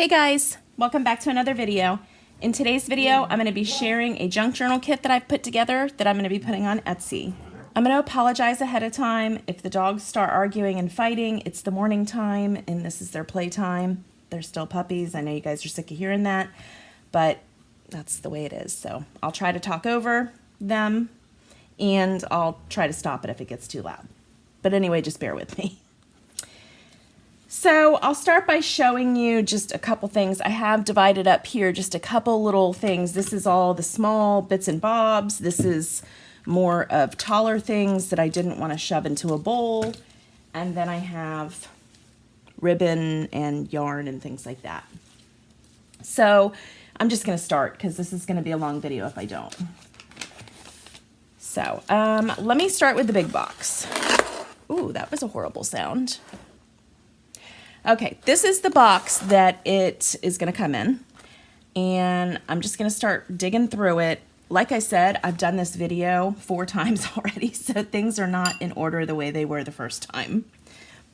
Hey guys, welcome back to another video. In today's video, I'm going to be sharing a junk journal kit that I've put together that I'm going to be putting on Etsy. I'm going to apologize ahead of time if the dogs start arguing and fighting. It's the morning time and this is their playtime. They're still puppies. I know you guys are sick of hearing that, but that's the way it is. So I'll try to talk over them and I'll try to stop it if it gets too loud. But anyway, just bear with me. So I'll start by showing you just a couple things. I have divided up here just a couple little things. This is all the small bits and bobs. This is more of taller things that I didn't want to shove into a bowl. And then I have ribbon and yarn and things like that. So I'm just going to start because this is going to be a long video if I don't. So let me start with the big box. Ooh, that was a horrible sound. Okay, this is the box that it is going to come in, and I'm just going to start digging through it. Like I said, I've done this video 4 times already, so things are not in order the way they were the first time.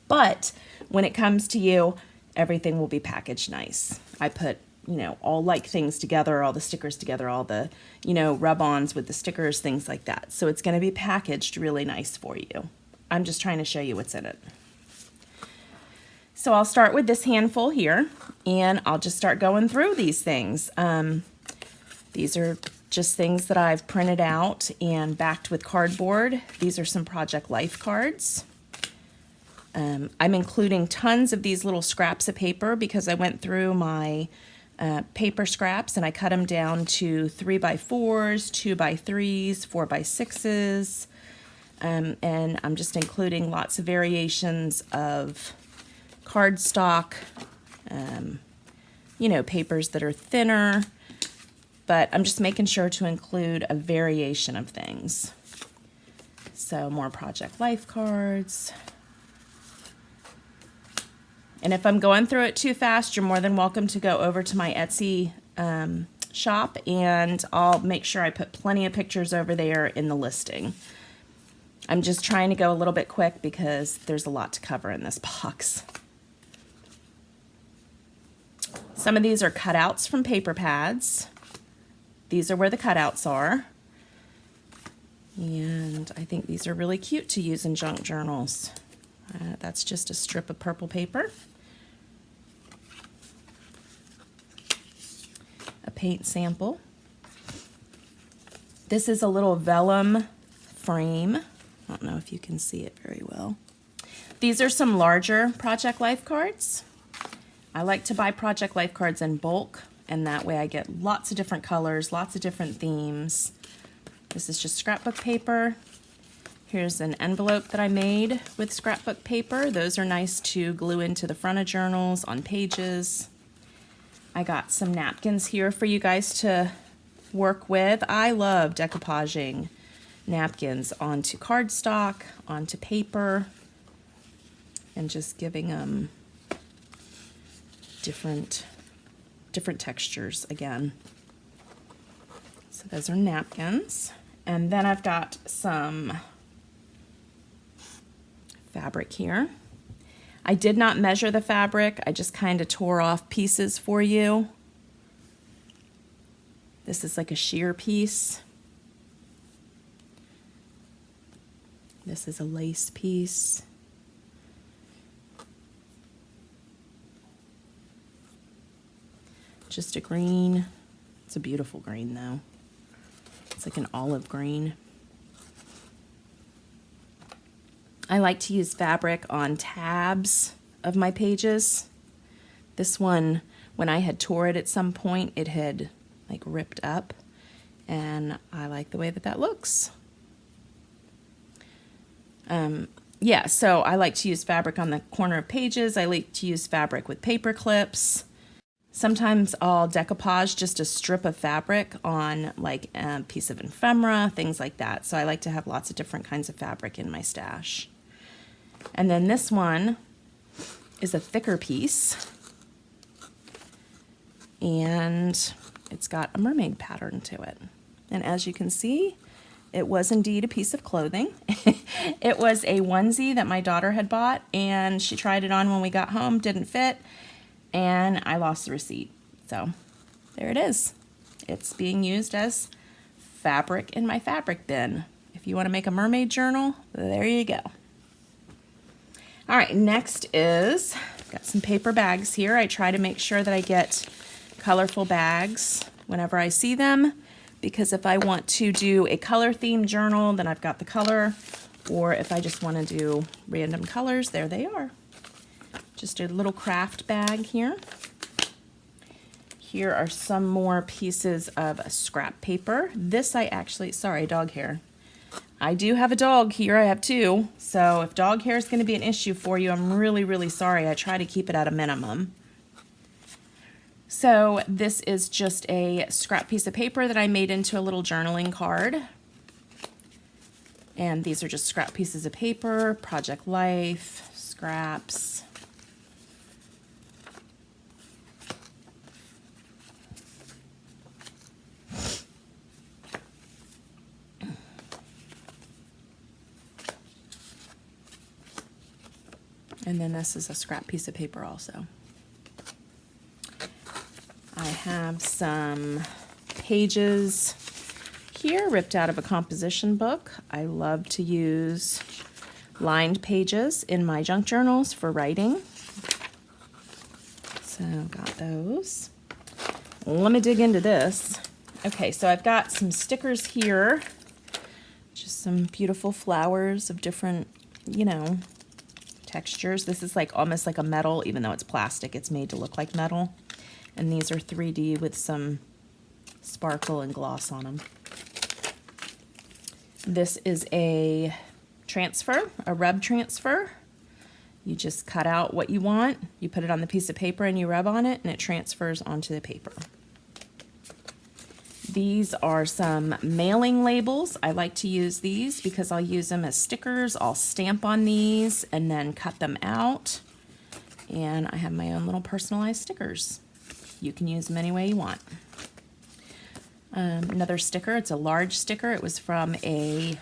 But when it comes to you, everything will be packaged nice. I put, all like things together, all the stickers together, all the, rub-ons with the stickers, things like that. So it's going to be packaged really nice for you. I'm just trying to show you what's in it. So I'll start with this handful here, and I'll just start going through these things. These are just things that I've printed out and backed with cardboard. These are some Project Life cards. I'm including tons of these little scraps of paper because I went through my paper scraps and I cut them down to 3x4s, 2x3s, 4x6s, and I'm just including lots of variations of cardstock, papers that are thinner, but I'm just making sure to include a variation of things. So more Project Life cards. And if I'm going through it too fast, you're more than welcome to go over to my Etsy shop, and I'll make sure I put plenty of pictures over there in the listing. I'm just trying to go a little bit quick because there's a lot to cover in this box. Some of these are cutouts from paper pads. These are where the cutouts are. And I think these are really cute to use in junk journals. That's just a strip of purple paper. A paint sample. This is a little vellum frame. I don't know if you can see it very well. These are some larger Project Life cards. I like to buy Project Life cards in bulk, and that way I get lots of different colors, lots of different themes. This is just scrapbook paper. Here's an envelope that I made with scrapbook paper. Those are nice to glue into the front of journals, on pages. I got some napkins here for you guys to work with. I love decoupaging napkins onto cardstock, onto paper, and just giving them different textures again. So those are napkins. And then I've got some fabric here. I did not measure the fabric. I just kind of tore off pieces for you. This is like a sheer piece. This is a lace piece. Just a green. It's a beautiful green though. It's like an olive green. I like to use fabric on tabs of my pages. This one, when I had tore it at some point, it had like ripped up, and I like the way that that looks. Yeah, so I like to use fabric on the corner of pages. I like to use fabric with paper clips. Sometimes I'll decoupage just a strip of fabric on like a piece of ephemera, things like that. So I like to have lots of different kinds of fabric in my stash. And then this one is a thicker piece, and it's got a mermaid pattern to it. And as you can see, it was indeed a piece of clothing. It was a onesie that my daughter had bought, and she tried it on when we got home, didn't fit. and I lost the receipt. So there it is. It's being used as fabric in my fabric bin. If you want to make a mermaid journal, there you go. All right, next is, I've got some paper bags here. I try to make sure that I get colorful bags whenever I see them, because if I want to do a color themed journal, then I've got the color, or if I just want to do random colors, there they are. Just a little craft bag here. Here are some more pieces of scrap paper. This I actually, sorry, dog hair. I do have a dog here, I have two, so if dog hair is going to be an issue for you, I'm really, really sorry. I try to keep it at a minimum. So this is just a scrap piece of paper that I made into a little journaling card. And these are just scrap pieces of paper, Project Life, scraps. And then this is a scrap piece of paper also. I have some pages here ripped out of a composition book. I love to use lined pages in my junk journals for writing. So got those. Let me dig into this. Okay, so I've got some stickers here. Just some beautiful flowers of different, you know, textures. This is like almost like a metal, even though it's plastic, it's made to look like metal. And these are 3D with some sparkle and gloss on them. This is a transfer, a rub transfer. You just cut out what you want, you put it on the piece of paper and you rub on it, and it transfers onto the paper. These are some mailing labels. I like to use these because I'll use them as stickers. I'll stamp on these and then cut them out. And I have my own little personalized stickers. You can use them any way you want. Another sticker, it's a large sticker. It was from a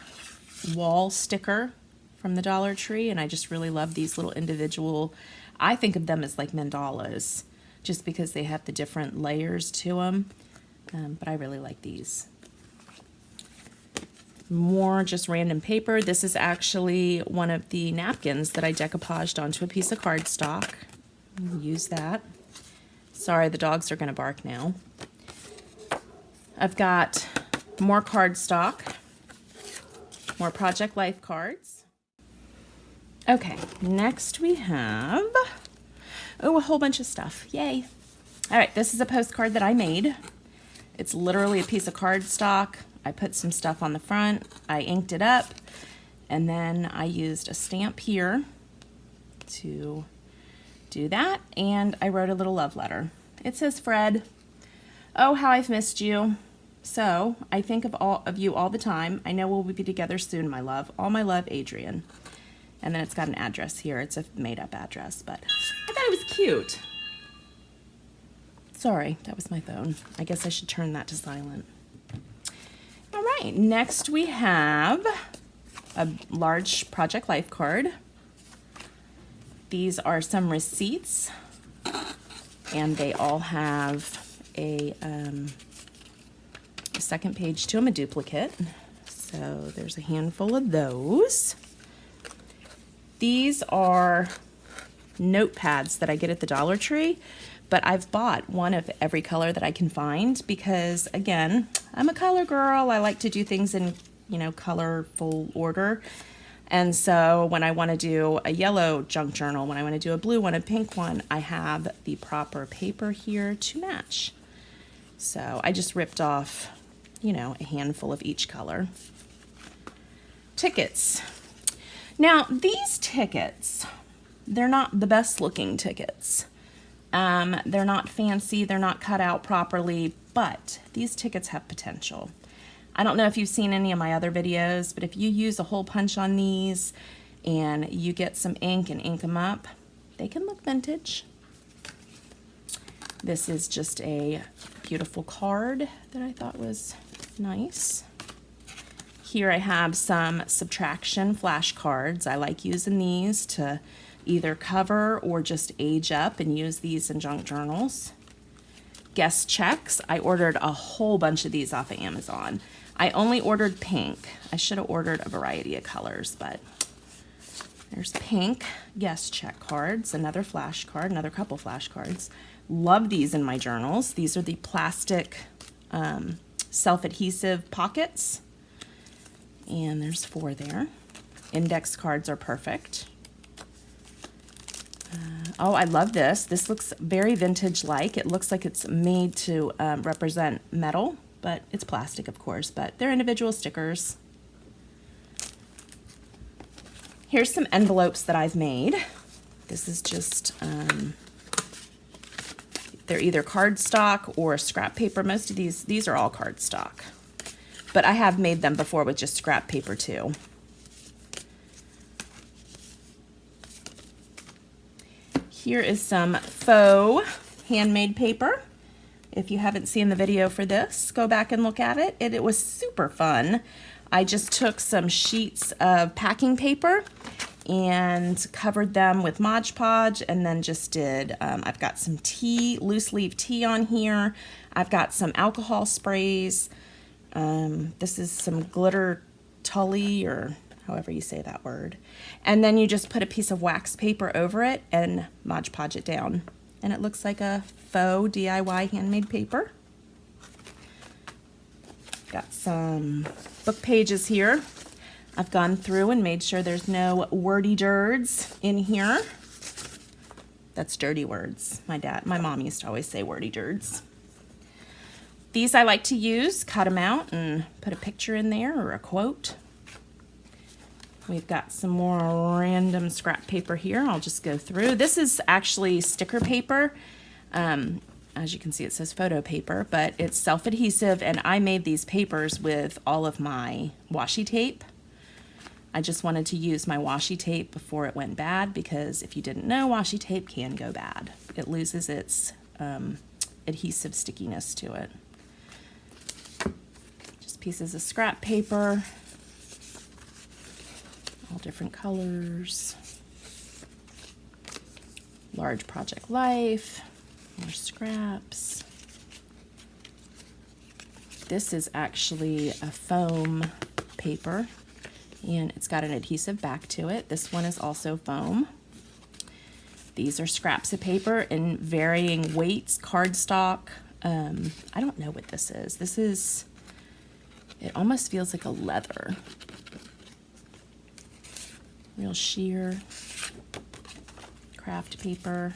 wall sticker from the Dollar Tree, and I just really love these little individual, I think of them as like mandalas, just because they have the different layers to them. But I really like these. More just random paper. This is actually one of the napkins that I decoupaged onto a piece of cardstock. Use that. Sorry, the dogs are going to bark now. I've got more cardstock, more Project Life cards. Okay, next we have, oh, a whole bunch of stuff. Yay. All right, this is a postcard that I made. It's literally a piece of cardstock. I put some stuff on the front, I inked it up, and then I used a stamp here to do that, and I wrote a little love letter. It says, Fred, oh, how I've missed you. So, I think of all of you all the time. I know we'll be together soon, my love. All my love, Adrian. And then it's got an address here. It's a made-up address, but I thought it was cute. Sorry, that was my phone. I guess I should turn that to silent. All right, next we have a large Project Life card. These are some receipts, and they all have a second page to them, a duplicate. So there's a handful of those. These are notepads that I get at the Dollar Tree, but I've bought one of every color that I can find because, again, I'm a color girl. I like to do things in, you know, colorful order. And so when I want to do a yellow junk journal, when I want to do a blue one, a pink one, I have the proper paper here to match. So I just ripped off, you know, a handful of each color. Tickets. Now, these tickets, they're not the best looking tickets. They're not fancy, they're not cut out properly, but these tickets have potential. I don't know if you've seen any of my other videos, but if you use a hole punch on these and you get some ink and ink them up, they can look vintage. This is just a beautiful card that I thought was nice. Here I have some Subtraction flashcards. I like using these to either cover or just age up and use these in junk journals. Guest checks. I ordered a whole bunch of these off of Amazon. I only ordered pink. I should have ordered a variety of colors, but there's pink guest check cards, another flash card, another couple flash cards. Love these in my journals. These are the plastic self-adhesive pockets. And there's 4 there. Index cards are perfect. Oh, I love this. This looks very vintage-like. It looks like it's made to represent metal, but it's plastic, of course, but they're individual stickers. Here's some envelopes that I've made. This is just, they're either cardstock or scrap paper. Most of these are all cardstock, but I have made them before with just scrap paper too. Here is some faux handmade paper. If you haven't seen the video for this, go back and look at it. It was super fun. I just took some sheets of packing paper and covered them with Mod Podge, and then just did, I've got some tea, loose leaf tea on here. I've got some alcohol sprays. This is some glitter tully, or however you say that word. And then you just put a piece of wax paper over it and Mod Podge it down. And it looks like a faux DIY handmade paper. Got some book pages here. I've gone through and made sure there's no wordy dirds in here. That's dirty words. My mom used to always say wordy dirds. These I like to use, cut them out and put a picture in there or a quote. We've got some more random scrap paper here. I'll just go through. This is actually sticker paper. As you can see, it says photo paper, but it's self-adhesive, and I made these papers with all of my washi tape. I just wanted to use my washi tape before it went bad, because if you didn't know, washi tape can go bad. It loses its adhesive stickiness to it. Just pieces of scrap paper, all different colors. Large Project Life, more scraps. This is actually a foam paper, and it's got an adhesive back to it. This one is also foam. These are scraps of paper in varying weights, cardstock. I don't know what this is. This is, it almost feels like a leather. Real sheer craft paper.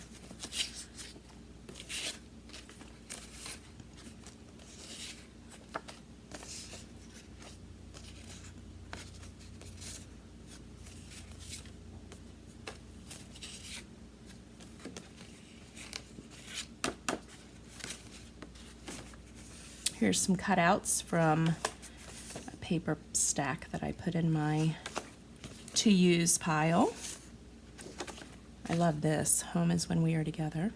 Here's some cutouts from a paper stack that I put in my to-use pile. I love this. Home is when we are together.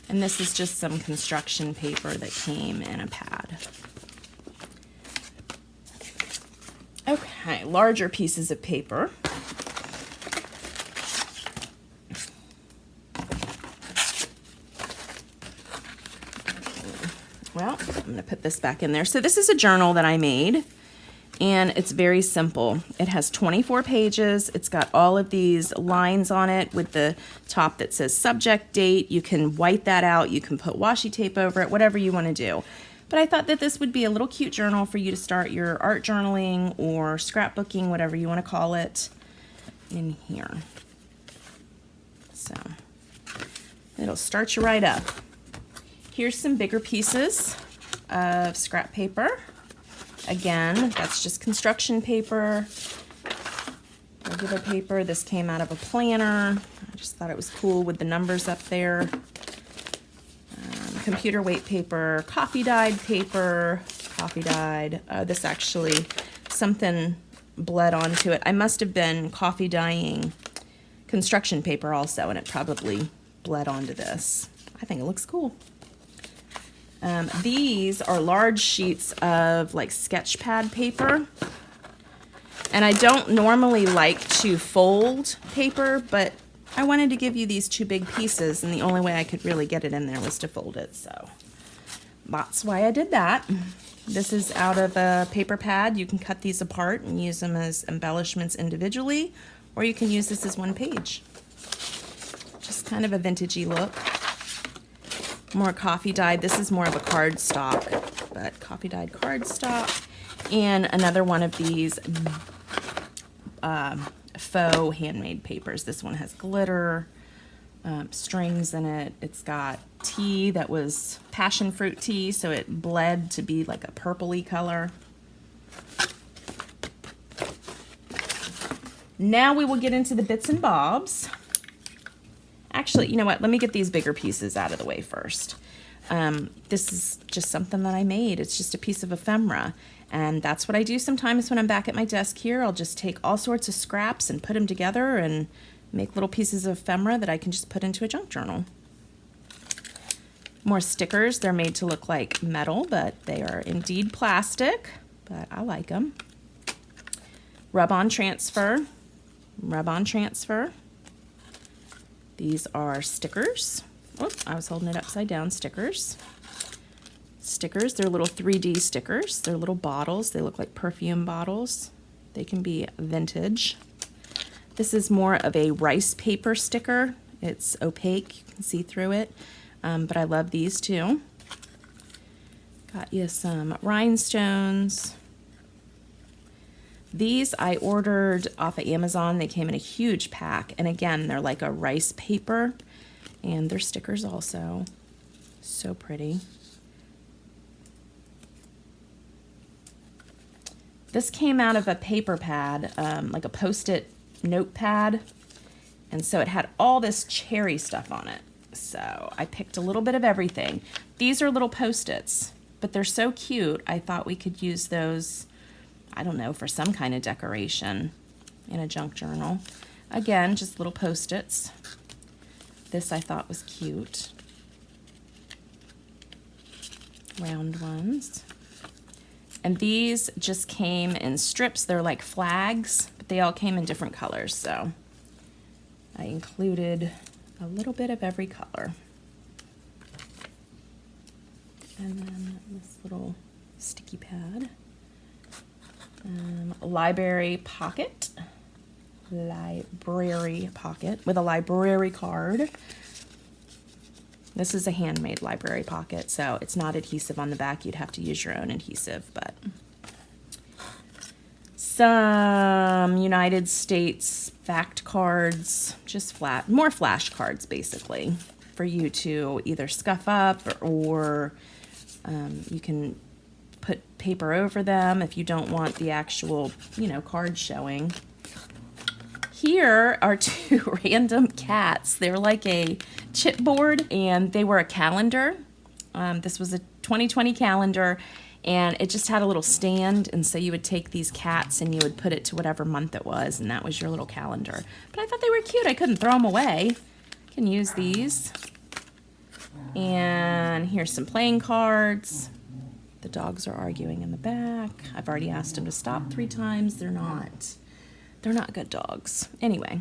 And this is just some construction paper that came in a pad. Okay, larger pieces of paper. Well, I'm going to put this back in there. So this is a journal that I made, and it's very simple. It has 24 pages. It's got all of these lines on it with the top that says subject, date. You can white that out. You can put washi tape over it, whatever you want to do. But I thought that this would be a little cute journal for you to start your art journaling or scrapbooking, whatever you want to call it, in here. So it'll start you right up. Here's some bigger pieces of scrap paper. Again, that's just construction paper, regular paper. This came out of a planner. I just thought it was cool with the numbers up there. Computer weight paper, coffee dyed paper, coffee dyed. This actually, something bled onto it. I must have been coffee dyeing construction paper also, and it probably bled onto this. I think it looks cool. These are large sheets of like sketch pad paper. And I don't normally like to fold paper, but I wanted to give you these two big pieces, and the only way I could really get it in there was to fold it, so that's why I did that. This is out of a paper pad. You can cut these apart and use them as embellishments individually, or you can use this as one page. Just kind of a vintagey look. More coffee dyed. This is more of a cardstock, but coffee dyed cardstock. And another one of these faux handmade papers. This one has glitter, strings in it. It's got tea that was passion fruit tea, so it bled to be like a purpley color. Now we will get into the bits and bobs. Actually, you know what? Let me get these bigger pieces out of the way first. This is just something that I made. It's just a piece of ephemera. And that's what I do sometimes when I'm back at my desk here. I'll just take all sorts of scraps and put them together and make little pieces of ephemera that I can just put into a junk journal. More stickers. They're made to look like metal, but they are indeed plastic, but I like them. Rub-on transfer. Rub-on transfer. These are stickers. Oh, I was holding it upside down. Stickers. Stickers, they're little 3D stickers. They're little bottles. They look like perfume bottles. They can be vintage. This is more of a rice paper sticker. It's opaque, you can see through it, but I love these too. Got you some rhinestones. These I ordered off of Amazon. They came in a huge pack, and again, they're like a rice paper, and they're stickers also. So pretty. This came out of a paper pad, like a Post-it notepad, and so it had all this cherry stuff on it. So I picked a little bit of everything. These are little Post-its, but they're so cute. I thought we could use those, I don't know, for some kind of decoration in a junk journal. Again, just little Post-its. This I thought was cute. Round ones. And these just came in strips. They're like flags, but they all came in different colors. So I included a little bit of every color. And then this little sticky pad. Library pocket. Library pocket with a library card. This is a handmade library pocket, so it's not adhesive on the back. You'd have to use your own adhesive, but some United States fact cards, just flat, more flashcards basically, for you to either scuff up or you can put paper over them if you don't want the actual, card showing. Here are two random cats. They're like a chipboard, and they were a calendar. This was a 2020 calendar, and it just had a little stand, and so you would take these cats and you would put it to whatever month it was, and that was your little calendar. But I thought they were cute. I couldn't throw them away. I can use these. And here's some playing cards. The dogs are arguing in the back. I've already asked them to stop 3 times. They're not good dogs. Anyway,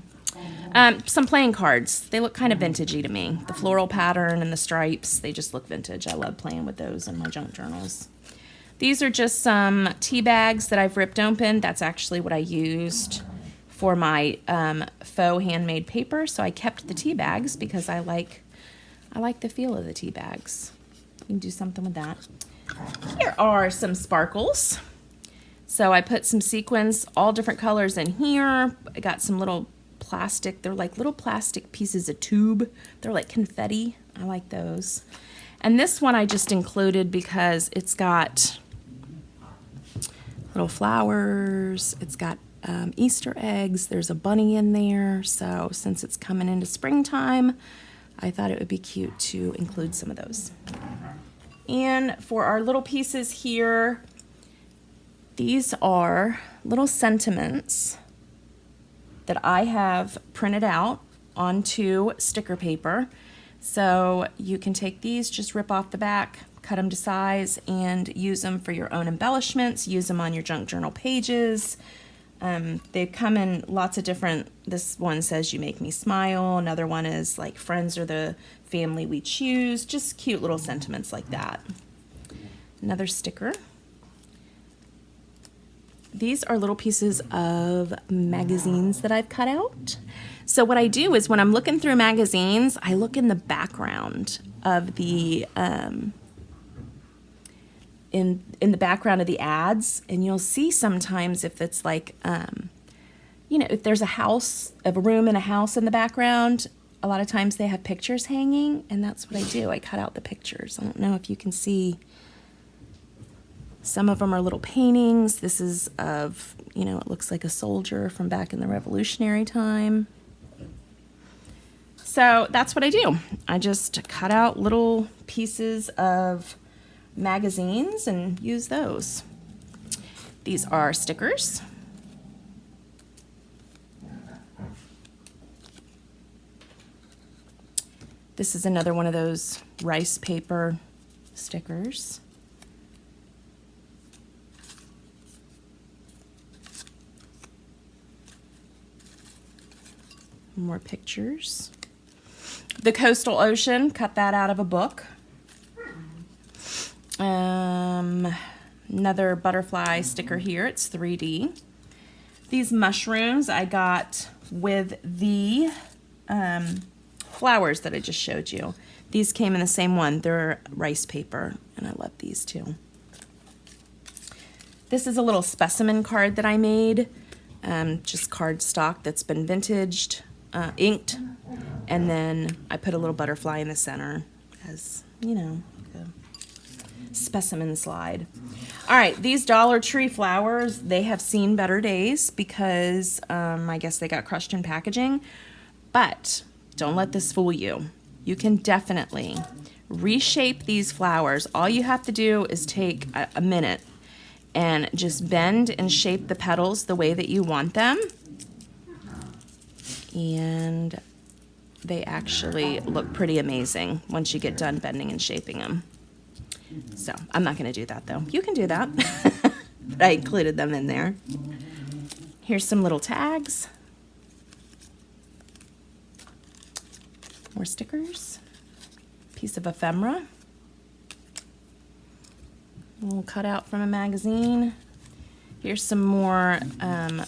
some playing cards. They look kind of vintagey to me. The floral pattern and the stripes, they just look vintage. I love playing with those in my junk journals. These are just some tea bags that I've ripped open. That's actually what I used for my faux handmade paper. So I kept the tea bags because I like the feel of the tea bags. You can do something with that. Here are some sparkles. So I put some sequins, all different colors in here. I got some little plastic. They're like little plastic pieces of tube. They're like confetti. I like those. And this one I just included because it's got little flowers. It's got Easter eggs. There's a bunny in there. So since it's coming into springtime, I thought it would be cute to include some of those. And for our little pieces here, these are little sentiments that I have printed out onto sticker paper. So you can take these, just rip off the back, cut them to size, and use them for your own embellishments, use them on your junk journal pages. They come in lots of different, this one says "You make me smile." Another one is like "Friends are the family we choose." Just cute little sentiments like that. Another sticker. These are little pieces of magazines that I've cut out. So what I do is when I'm looking through magazines, I look in the background of the, in the background of the ads, and you'll see sometimes if it's like, you know, if there's a room in a house in the background, a lot of times they have pictures hanging, and that's what I do. I cut out the pictures. I don't know if you can see. Some of them are little paintings. This is of, you know, it looks like a soldier from back in the Revolutionary time. So that's what I do. I just cut out little pieces of magazines and use those. These are stickers. This is another one of those rice paper stickers. More pictures. The coastal ocean, cut that out of a book. Another butterfly sticker here, it's 3D. These mushrooms I got with the flowers that I just showed you. These came in the same one. They're rice paper, and I love these too. This is a little specimen card that I made, just cardstock that's been vintaged, inked, and then I put a little butterfly in the center as, you know, a specimen slide. All right, these Dollar Tree flowers, they have seen better days because I guess they got crushed in packaging, but don't let this fool you. You can definitely reshape these flowers. All you have to do is take a minute and just bend and shape the petals the way that you want them. And they actually look pretty amazing once you get done bending and shaping them. So I'm not going to do that though. You can do that. But I included them in there. Here's some little tags. More stickers. Piece of ephemera. A little cutout from a magazine. Here's some more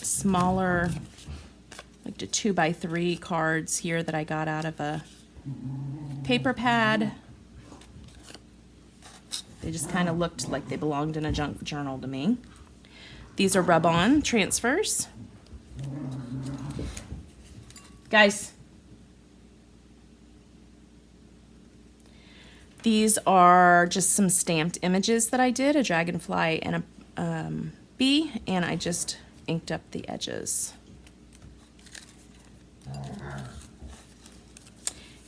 smaller, like the 2x3 cards here that I got out of a paper pad. They just kind of looked like they belonged in a junk journal to me. These are rub-on transfers. Guys, these are just some stamped images that I did, a dragonfly and a bee, and I just inked up the edges.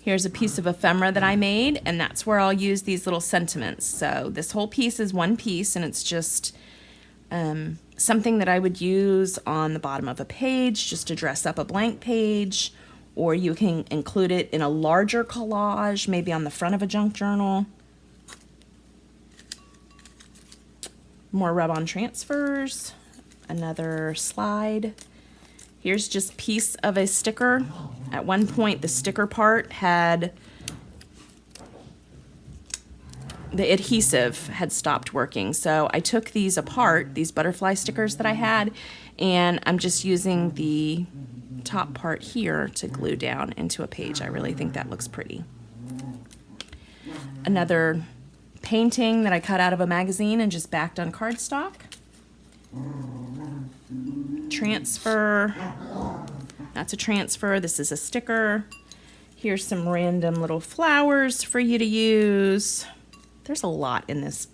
Here's a piece of ephemera that I made, and that's where I'll use these little sentiments. So this whole piece is one piece, and it's just something that I would use on the bottom of a page just to dress up a blank page, or you can include it in a larger collage, maybe on the front of a junk journal. More rub-on transfers, another slide. Here's just a piece of a sticker. At one point, the sticker part had, the adhesive had stopped working. So I took these apart, these butterfly stickers that I had, and I'm just using the top part here to glue down into a page. I really think that looks pretty. Another painting that I cut out of a magazine and just backed on cardstock. Transfer. That's a transfer. This is a sticker. Here's some random little flowers for you to use. There's a lot in this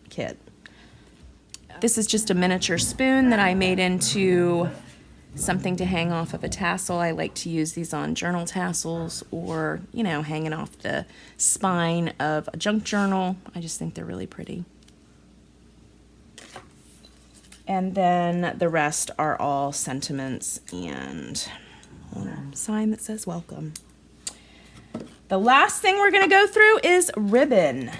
kit. This is just a miniature spoon that I made into something to hang off of a tassel. I like to use these on journal tassels or, you know, hanging off the spine of a junk journal. I just think they're really pretty. And then the rest are all sentiments and a sign that says welcome. The last thing we're going to go through is ribbon.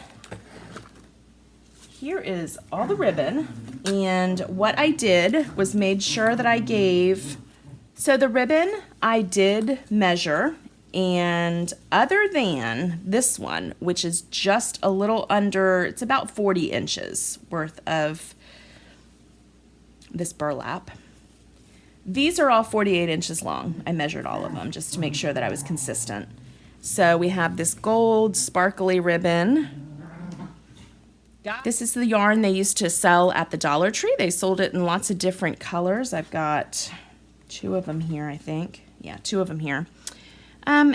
here is all the ribbon, and what I did was made sure that I gave, so the ribbon I did measure, and other than this one, which is just a little under, it's about 40 inches worth of this burlap. These are all 48 inches long. I measured all of them just to make sure that I was consistent. So we have this gold sparkly ribbon. This is the yarn they used to sell at the Dollar Tree. They sold it in lots of different colors. I've got 2 of them here, I think. Yeah, 2 of them here. I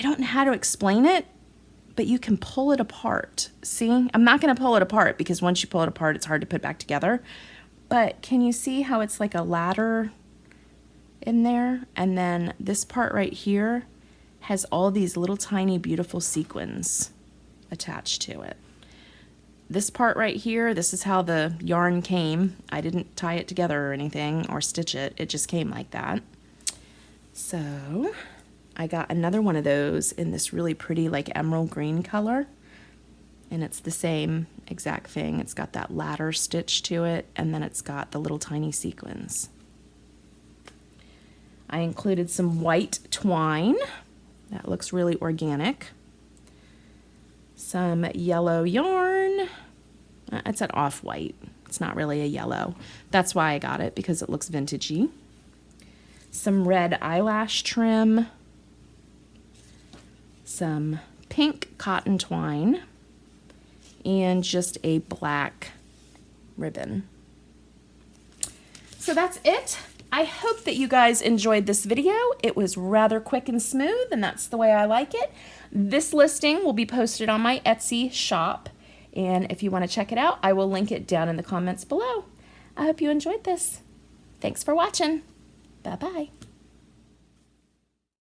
don't know how to explain it, but you can pull it apart. See, I'm not going to pull it apart because once you pull it apart, it's hard to put back together. But can you see how it's like a ladder in there? And then this part right here has all these little tiny beautiful sequins attached to it. This part right here, this is how the yarn came. I didn't tie it together or anything or stitch it. It just came like that. So I got another one of those in this really pretty like emerald green color. And it's the same exact thing. It's got that ladder stitch to it, and then it's got the little tiny sequins. I included some white twine. That looks really organic. Some yellow yarn. It's an off-white. It's not really a yellow. That's why I got it, because it looks vintagey. Some red eyelash trim. Some pink cotton twine. And just a black ribbon. So that's it. I hope that you guys enjoyed this video. It was rather quick and smooth, and that's the way I like it. This listing will be posted on my Etsy shop, and if you want to check it out, I will link it down in the comments below. I hope you enjoyed this. Thanks for watching. Bye-bye.